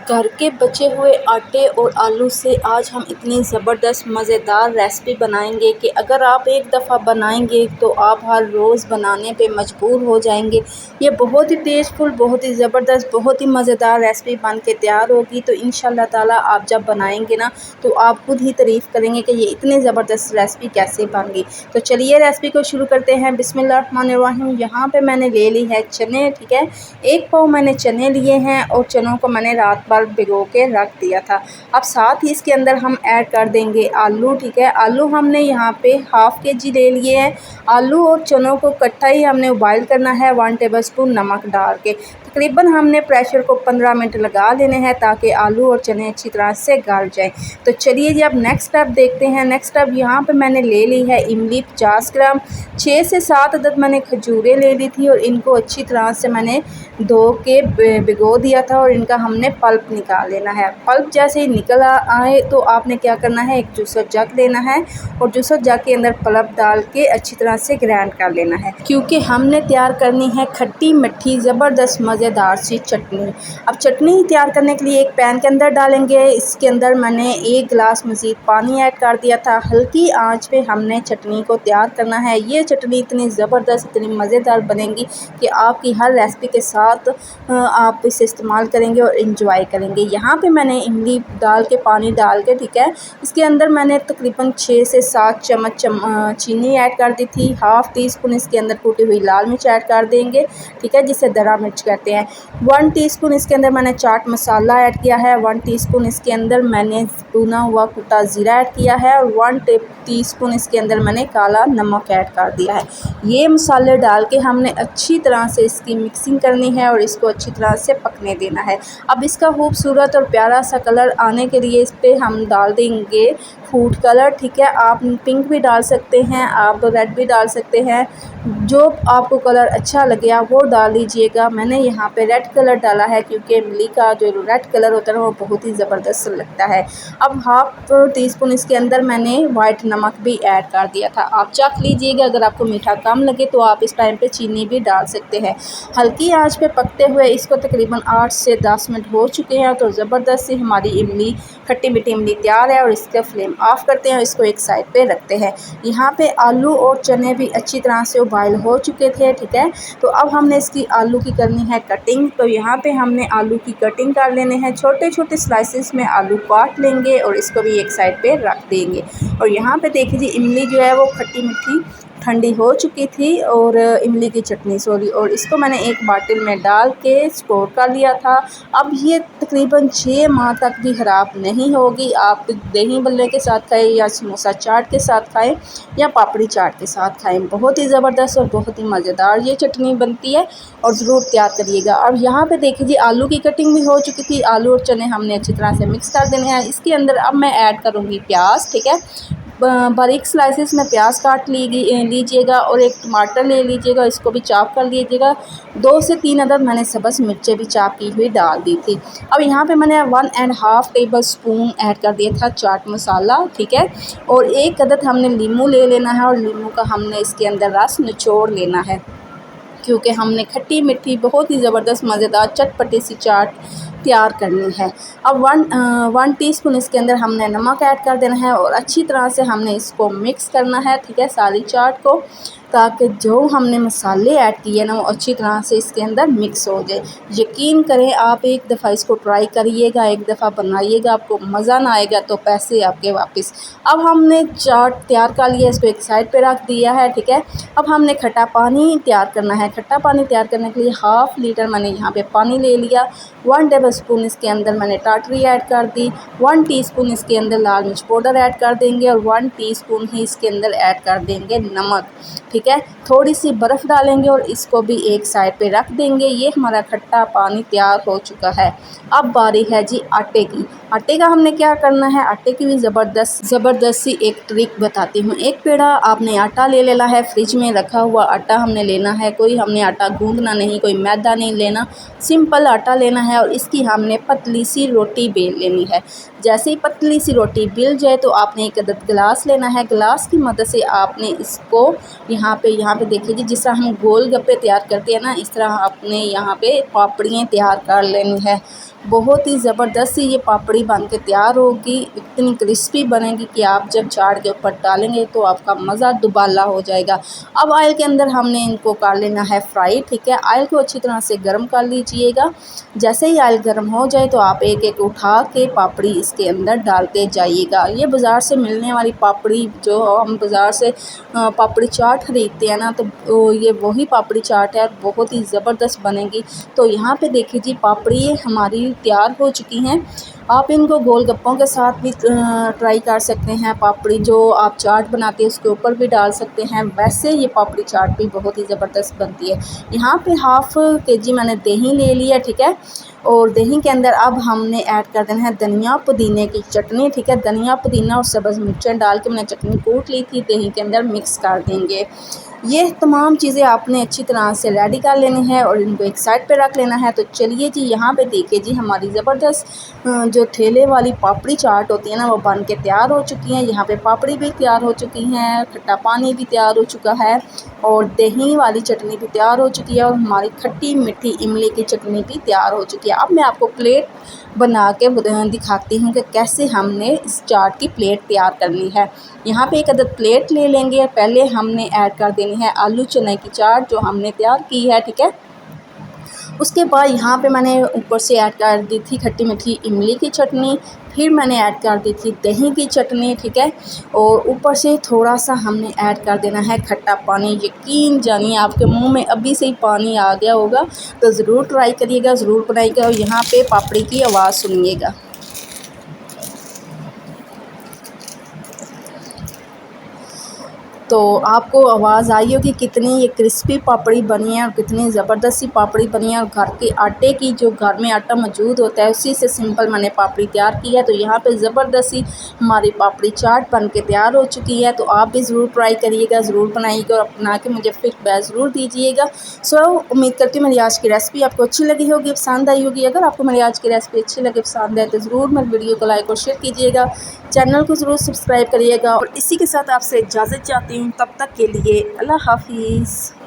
घर के बचे हुए आटे और आलू से आज हम इतनी ज़बरदस्त मज़ेदार रेसिपी बनाएंगे कि अगर आप एक दफ़ा बनाएंगे तो आप हर रोज़ बनाने पे मजबूर हो जाएंगे। ये बहुत ही टेस्टफुल, बहुत ही ज़बरदस्त, बहुत ही मज़ेदार रेसिपी बन के तैयार होगी। तो इंशाल्लाह ताला आप जब बनाएंगे ना तो आप खुद ही तारीफ़ करेंगे कि ये इतनी ज़बरदस्त रेसिपी कैसे बन गई। तो चलिए रेसिपी को शुरू करते हैं। बिस्मिल्लाहिर्रहमानिर्रहीम। यहाँ पे मैंने ले ली है चने, ठीक है। 1 पाव मैंने चने लिए हैं और चनों को मैंने रात भर भिगो के रख दिया था। अब साथ ही इसके अंदर हम ऐड कर देंगे आलू, ठीक है। आलू हमने यहाँ पे हाफ़ केजी ले लिए हैं। आलू और चनों को इकट्ठा ही हमने बॉयल करना है 1 टेबलस्पून नमक डाल के। तकरीबन हमने प्रेशर को 15 मिनट लगा लेने हैं ताकि आलू और चने अच्छी तरह से गल जाएँ। तो चलिए जी अब नेक्स्ट स्टेप देखते हैं। नेक्स्ट स्टेप यहाँ पे मैंने ले ली है इमली 50 ग्राम, 6 से 7 अदद मैंने खजूरें ले ली थी और इनको अच्छी तरह से मैंने धो के भिगो दिया था और इनका हमने पल्प निकाल लेना है। पल्प जैसे ही निकल आए तो आपने क्या करना है, एक जूसर जग लेना है और जूसर जग के अंदर पल्प डाल के अच्छी तरह से ग्राइंड कर लेना है, क्योंकि हमने तैयार करनी है खट्टी मिठी ज़बरदस्त मज़ेदार सी चटनी। अब चटनी तैयार करने के लिए एक पैन के अंदर डालेंगे। इसके अंदर मैंने 1 गिलास मज़ीद पानी ऐड कर दिया था। हल्की आंच पे हमने चटनी को तैयार करना है। ये चटनी इतनी ज़बरदस्त, इतनी मज़ेदार बनेगी कि आपकी हर रेसिपी के साथ आप इसे इस्तेमाल करेंगे और इंजॉय करेंगे। यहाँ पे मैंने इमली डाल के, पानी डाल के, ठीक है, इसके अंदर मैंने तकरीबन 6 से 7 चम्मच चीनी ऐड कर दी थी। हाफ़ टी स्पून इसके अंदर कूटी हुई लाल मिर्च ऐड कर देंगे, ठीक है, जिसे दरा मिर्च कहते हैं। 1 टीस्पून इसके अंदर मैंने चाट मसाला ऐड किया है। 1 टीस्पून इसके अंदर मैंने भुना हुआ कुटा ज़ीरा ऐड किया है और 1 टीस्पून इसके अंदर मैंने काला नमक ऐड कर दिया है। ये मसाले डाल के हमने अच्छी तरह से इसकी मिक्सिंग करनी है और इसको अच्छी तरह से पकने देना है। अब इसका खूबसूरत और प्यारा सा कलर आने के लिए इस पर हम डाल देंगे फूड कलर, ठीक है। आप पिंक भी डाल सकते हैं, आप रेड भी डाल सकते हैं, जो आपको कलर अच्छा लगे आप वो डाल लीजिएगा। मैंने यहाँ पे रेड कलर डाला है क्योंकि इमली का जो रेड कलर होता है वो बहुत ही ज़बरदस्त लगता है। अब हाफ़ टी स्पून इसके अंदर मैंने वाइट नमक भी ऐड कर दिया था। आप चख लीजिएगा, अगर आपको मीठा कम लगे तो आप इस टाइम पे चीनी भी डाल सकते हैं। हल्की आंच पे पकते हुए इसको तकरीबन 8 से 10 मिनट हो चुके हैं। तो ज़बरदस्त सी हमारी इमली, खट्टी मीठी इमली तैयार है और इसका फ्लेम ऑफ करते हैं और इसको एक साइड पे रखते हैं। यहाँ पे आलू और चने भी अच्छी तरह से बॉयल हो चुके थे, ठीक है। तो अब हमने इसकी आलू की करनी है कटिंग। तो यहाँ पे हमने आलू की कटिंग कर लेने हैं, छोटे छोटे स्लाइसेस में आलू काट लेंगे और इसको भी एक साइड पे रख देंगे। और यहाँ पे देखिए जी इमली जो है वो खट्टी मीठी ठंडी हो चुकी थी और इमली की चटनी सॉरी, और इसको मैंने एक बाटिल में डाल के स्टोर कर लिया था। अब ये तकरीबन 6 माह तक भी ख़राब नहीं होगी। आप दही बल्ले के साथ खाएं या समोसा चाट के साथ खाएं या पापड़ी चाट के साथ खाएं, बहुत ही ज़बरदस्त और बहुत ही मज़ेदार ये चटनी बनती है और ज़रूर तैयार करिएगा। अब यहाँ पे देखिए जी आलू की कटिंग भी हो चुकी थी। आलू और चने हमने अच्छी तरह से मिक्स कर देने हैं। इसके अंदर अब मैं ऐड करूँगी प्याज, ठीक है। बारीक स्लाइसेस में प्याज काट लीजिएगा और एक टमाटर ले लीजिएगा, इसको भी चॉप कर लीजिएगा। 2 से 3 अदद मैंने सब्ज़ मिर्चें भी चॉप की हुई डाल दी थी। अब यहाँ पे मैंने 1.5 टेबल स्पून ऐड कर दिया था चाट मसाला, ठीक है। और 1 अदद हमने लीमू ले लेना है और लीमू का हमने इसके अंदर रस निचोड़ लेना है, क्योंकि हमने खट्टी मीठी बहुत ही ज़बरदस्त मज़ेदार चटपटी सी चाट तैयार करनी है। अब 1 टीस्पून इसके अंदर हमने नमक ऐड कर देना है और अच्छी तरह से हमने इसको मिक्स करना है, ठीक है, सारी चाट को, ताकि जो हमने मसाले ऐड किए ना वो अच्छी तरह से इसके अंदर मिक्स हो जाए। यकीन करें आप एक दफ़ा इसको ट्राई करिएगा, एक दफ़ा बनाइएगा, आपको मज़ा ना आएगा तो पैसे आपके वापस। अब हमने चाट तैयार कर लिया, इसको एक साइड पे रख दिया है, ठीक है। अब हमने खट्टा पानी तैयार करना है। खट्टा पानी तैयार करने के लिए हाफ़ लीटर मैंने यहाँ पे पानी ले लिया। 1 टेबल स्पून इसके अंदर मैंने टाटरी ऐड कर दी। 1 टीस्पून इसके अंदर लाल मिर्च पाउडर ऐड कर देंगे और 1 टीस्पून ही इसके अंदर ऐड कर देंगे नमक, ठीक है। थोड़ी सी बर्फ़ डालेंगे और इसको भी एक साइड पे रख देंगे। ये हमारा खट्टा पानी तैयार हो चुका है। अब बारी है जी आटे की। आटे का हमने क्या करना है, आटे की भी ज़बरदस्त सी एक ट्रिक बताती हूँ। एक पेड़ा आपने आटा ले लेना है, फ्रिज में रखा हुआ आटा हमने लेना है। कोई हमने आटा गूंदना नहीं, कोई मैदा नहीं लेना, सिंपल आटा लेना है और इसकी हमने पतली सी रोटी बेल लेनी है। जैसे ही पतली सी रोटी बेल जाए तो आपने 1 अदद गिलास लेना है। गिलास की मदद से आपने इसको यहाँ पे देखिए जी, जिस तरह हम गोल गप्पे तैयार करते हैं ना, इस तरह आपने यहाँ पे पापड़ियाँ तैयार कर लेनी है। बहुत ही ज़बरदस्त सी ये पापड़ी बन के तैयार होगी। इतनी क्रिस्पी बनेगी कि आप जब चाट के ऊपर डालेंगे तो आपका मज़ा दुबाला हो जाएगा। अब ऑयल के अंदर हमने इनको कर लेना है फ्राई, ठीक है। ऑयल को अच्छी तरह से गर्म कर लीजिएगा। जैसे ही ऑयल गर्म हो जाए तो आप एक एक उठा के पापड़ी इसके अंदर डालते जाइएगा। ये बाज़ार से मिलने वाली पापड़ी, जो हम बाज़ार से पापड़ी चाट ख़रीदते हैं ना, तो ये वही पापड़ी चाट है, बहुत ही ज़बरदस्त बनेगी। तो यहाँ पे देखिए जी, पापड़ी हमारी तैयार हो चुकी हैं। आप इनको गोलगप्पों के साथ भी ट्राई कर सकते हैं। पापड़ी जो आप चाट बनाते हैं उसके ऊपर भी डाल सकते हैं। वैसे ये पापड़ी चाट भी बहुत ही ज़बरदस्त बनती है। यहाँ पे हाफ़ केजी मैंने दही ले लिया, ठीक है। और दही के अंदर अब हमने ऐड कर देना है धनिया पुदीने की चटनी, ठीक है। धनिया पुदीना और सब्ज़ मिर्चें डाल के मैंने चटनी कूट ली थी, दही के अंदर मिक्स कर देंगे। ये तमाम चीज़ें आपने अच्छी तरह से रेडी कर लेनी है और इनको एक साइड पे रख लेना है। तो चलिए जी, यहाँ पे देखिए जी, हमारी ज़बरदस्त जो ठेले वाली पापड़ी चाट होती है ना, वो बन के तैयार हो चुकी हैं। यहाँ पे पापड़ी भी तैयार हो चुकी हैं, खट्टा पानी भी तैयार हो चुका है और दही वाली चटनी भी तैयार हो चुकी है और हमारी खट्टी मीठी इमली की चटनी भी तैयार हो चुकी है। अब मैं आपको प्लेट बना के दिखाती हूँ कि कैसे हमने इस चाट की प्लेट तैयार करनी है। यहाँ पे एक अदद प्लेट ले लेंगे। पहले हमने ऐड कर देनी है आलू चने की चाट जो हमने तैयार की है, ठीक है। उसके बाद यहाँ पे मैंने ऊपर से ऐड कर दी थी खट्टी मीठी इमली की चटनी, फिर मैंने ऐड कर दी थी दही की चटनी, ठीक है। और ऊपर से थोड़ा सा हमने ऐड कर देना है खट्टा पानी। यकीन जानिए आपके मुंह में अभी से ही पानी आ गया होगा। तो ज़रूर ट्राई करिएगा, ज़रूर बनाइएगा और यहाँ पे पापड़ी की आवाज़ सुनिएगा। तो आपको आवाज़ आई होगी कितनी ये क्रिस्पी पापड़ी बनी है और कितनी ज़बरदस्त सी पापड़ी बनी है। और घर के आटे की, जो घर में आटा मौजूद होता है उसी से सिंपल मैंने पापड़ी तैयार की है। तो यहाँ पे ज़बरदस्त सी हमारी पापड़ी चाट बन के तैयार हो चुकी है। तो आप भी ज़रूर ट्राई करिएगा, ज़रूर बनाइएगा और बना के मुझे फीडबैक ज़रूर दीजिएगा। सो उम्मीद करती हूँ मेरी आज की रेसिपी आपको अच्छी लगी होगी, पसंद आई होगी। अगर आपको मेरी आज की रेसिपी अच्छी लगे, पसंद है, तो ज़रूर मेरे वीडियो को लाइक और शेयर कीजिएगा, चैनल को ज़रूर सब्सक्राइब करिएगा। और इसी के साथ आपसे इजाज़त चाहती हूँ। तब तक के लिए अल्लाह हाफ़िज़।